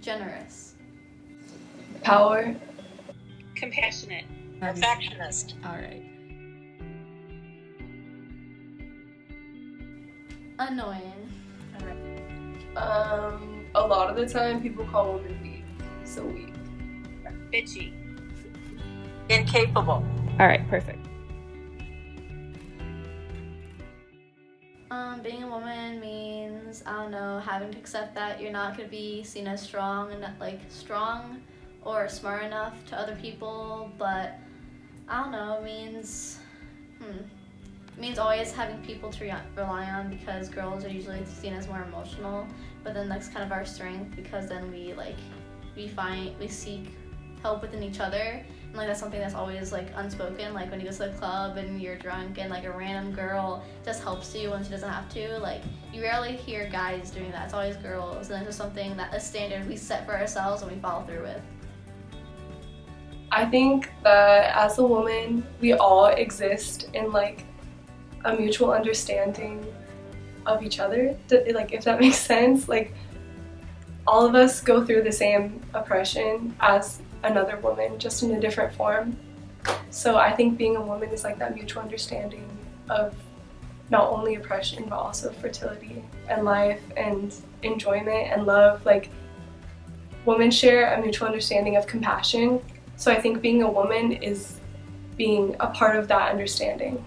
Generous. Power. Compassionate. Perfectionist. All right. Annoying. All right. A lot of the time people call women weak. So weak. Bitchy. Incapable. All right, perfect. Being a woman means, I don't know, having to accept that you're not going to be seen as strong and strong or smart enough to other people, but I don't know, it means always having people to rely on, because girls are usually seen as more emotional, but then that's kind of our strength, because then we seek help within each other. And that's something that's always unspoken, when you go to the club and you're drunk and a random girl just helps you when she doesn't have to. You rarely hear guys doing that. It's always girls, and it's just something that a standard we set for ourselves and we follow through with. I think that as a woman, we all exist in a mutual understanding of each other. If that makes sense. All of us go through the same oppression as another woman, just in a different form. So I think being a woman is that mutual understanding of not only oppression but also fertility and life and enjoyment and love. Women share a mutual understanding of compassion. So I think being a woman is being a part of that understanding.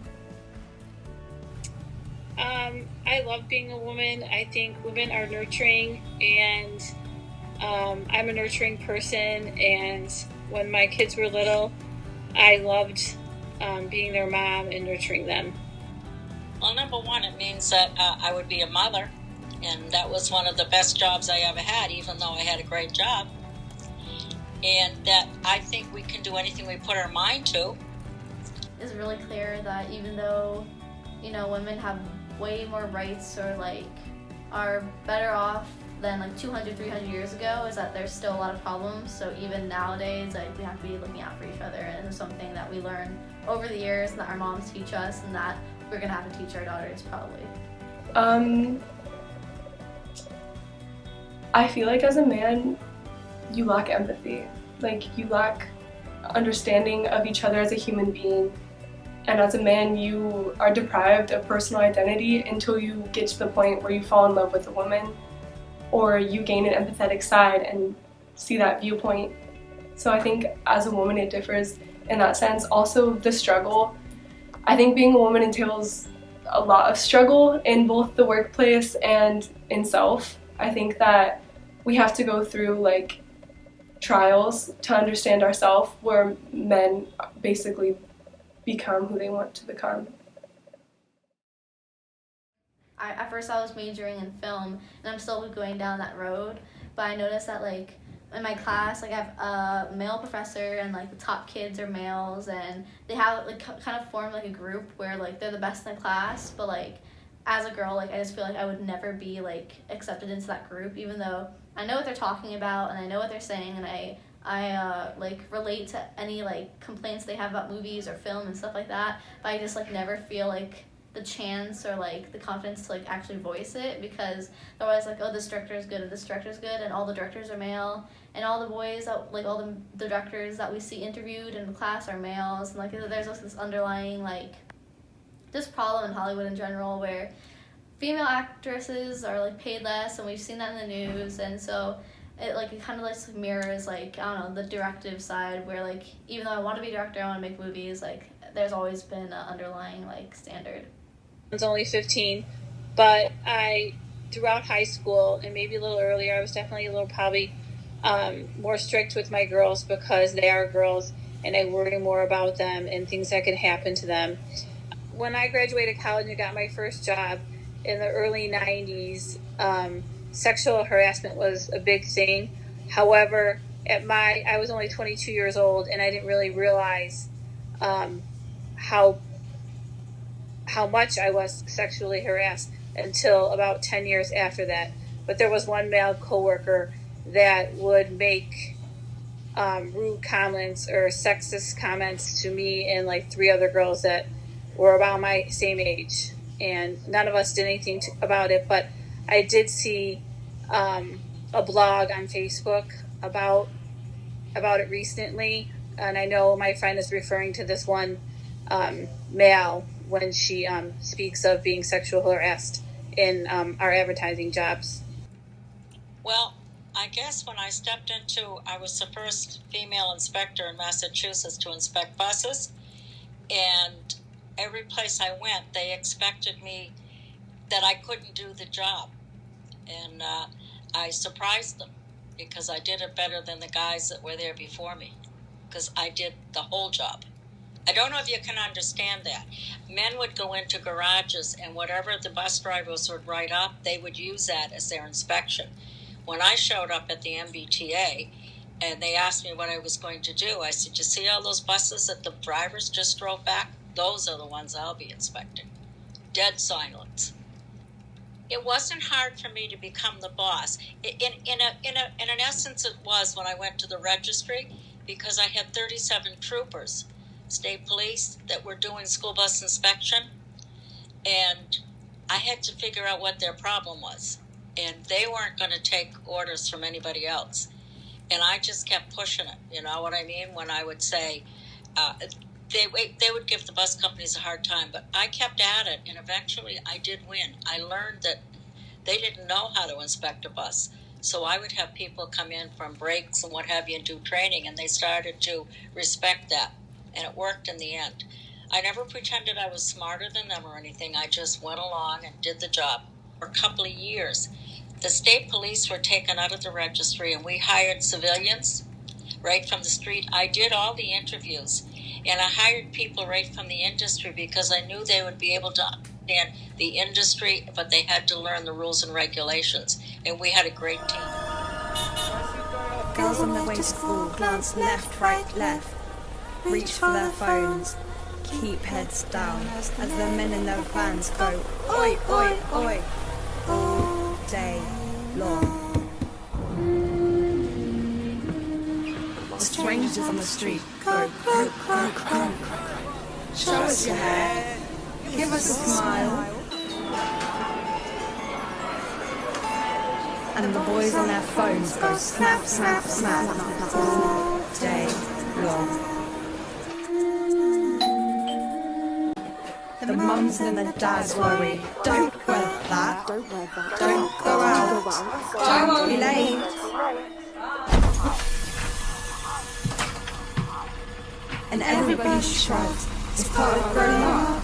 I love being a woman. I think women are nurturing, and I'm a nurturing person, and when my kids were little, I loved being their mom and nurturing them. Well, number one, it means that I would be a mother, and that was one of the best jobs I ever had, even though I had a great job. And that I think we can do anything we put our mind to. It's really clear that even though, women have way more rights or are better off than 200, 300 years ago, is that there's still a lot of problems. So even nowadays, we have to be looking out for each other, and it's something that we learn over the years, and that our moms teach us, and that we're gonna have to teach our daughters probably. I feel as a man, you lack empathy. You lack understanding of each other as a human being. And as a man, you are deprived of personal identity until you get to the point where you fall in love with a woman, or you gain an empathetic side and see that viewpoint. So I think as a woman it differs in that sense. Also, the struggle. I think being a woman entails a lot of struggle in both the workplace and in self. I think that we have to go through trials to understand ourselves, where men basically become who they want to become. At first I was majoring in film, and I'm still going down that road, but I noticed that in my class, I have a male professor, and the top kids are males, and they have kind of formed a group where they're the best in the class, but as a girl, I just feel I would never be accepted into that group, even though I know what they're talking about and I know what they're saying, and I relate to any complaints they have about movies or film and stuff like that, but I just never feel the chance or the confidence to actually voice it, because they're always oh, this director is good, or this director is good, and all the directors are male, and all the boys that all the directors that we see interviewed in the class are males, and there's this underlying this problem in Hollywood in general where female actresses are paid less, and we've seen that in the news, and so it kind of mirrors I don't know, the directive side, where even though I want to be a director, I want to make movies, there's always been an underlying standard. I was only 15, but throughout high school and maybe a little earlier, I was definitely a little probably more strict with my girls, because they are girls and I worry more about them and things that could happen to them. When I graduated college and got my first job in the early 90s, sexual harassment was a big thing. However, I was only 22 years old, and I didn't really realize how much I was sexually harassed until about 10 years after that. But there was one male coworker that would make rude comments or sexist comments to me and 3 other girls that were about my same age, and none of us did anything about it. But I did see a a blog on Facebook about it recently, and I know my friend is referring to this one male when she speaks of being sexually harassed in our advertising jobs. Well, I guess when I stepped into, I was the first female inspector in Massachusetts to inspect buses, and every place I went, they expected me that I couldn't do the job, and I surprised them because I did it better than the guys that were there before me, because I did the whole job. I don't know if you can understand that. Men would go into garages, and whatever the bus drivers would write up, they would use that as their inspection. When I showed up at the MBTA and they asked me what I was going to do, I said, you see all those buses that the drivers just drove back? Those are the ones I'll be inspecting. Dead silence. It wasn't hard for me to become the boss. In an essence, it was when I went to the registry, because I had 37 troopers, state police, that were doing school bus inspection, and I had to figure out what their problem was. And they weren't going to take orders from anybody else. And I just kept pushing it, you know what I mean? When I would say, they would give the bus companies a hard time, but I kept at it, and eventually I did win. I learned that they didn't know how to inspect a bus. So I would have people come in from breaks and what have you and do training, and they started to respect that. And it worked in the end. I never pretended I was smarter than them or anything. I just went along and did the job. For a couple of years, the state police were taken out of the registry, and we hired civilians right from the street. I did all the interviews, and I hired people right from the industry because I knew they would be able to understand the industry, but they had to learn the rules and regulations, and we had a great team. Girls on their way to school glance left, right, left, reach for their phones, keep heads down as the men in their vans go oi, oi, oi, all day long. The strangers on the street go croak, croak, croak. Show us your hair, give us a smile. And the boys on their phones go snap, snap, snap, all day long. The mums and the dads worry, don't wear that, don't go out, don't be late. And everybody shrugs, it's part of growing up.